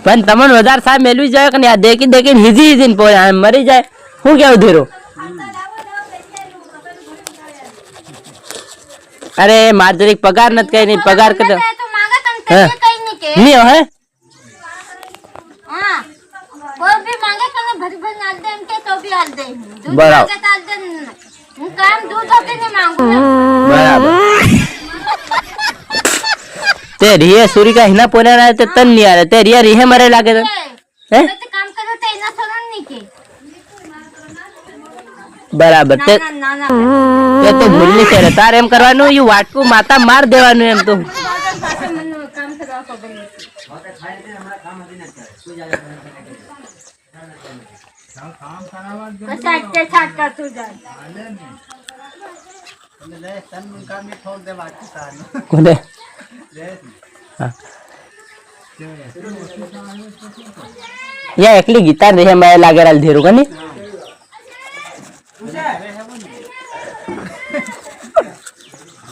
પણ તમને વધારે સાહેબ મેળવી જાય કે નહીં દેખી દેખીને હિજી પોયા મરી જાય શું કેવું ધીરો અરે માર જરીક પગાર નથી કઈ નહીં પગાર કરતો નહીં હે कोई भी मांगे करने भर भर नाल दे इनके तो भी आल दे दूध बराबर मांगे ताल दे હું કામ दूध होते नहीं मांगू बराबर ते रिया सूरी का हिना पोने ना ते तन नहीं आ रहे ते रिया रिहे मरे लागे तो हैं तो काम करो तो इना सोरन नहीं के बराबर ते ना ना ये तो भूलनी से तार एम करवानो यू वाटकू माता मार देवानो एम तो काम करवा खबर नहीं साथ का तू जा ले तन का में ठोक दे बाकी सान कोने या एकली गिटार रे मैं लागे राल धेरू कनी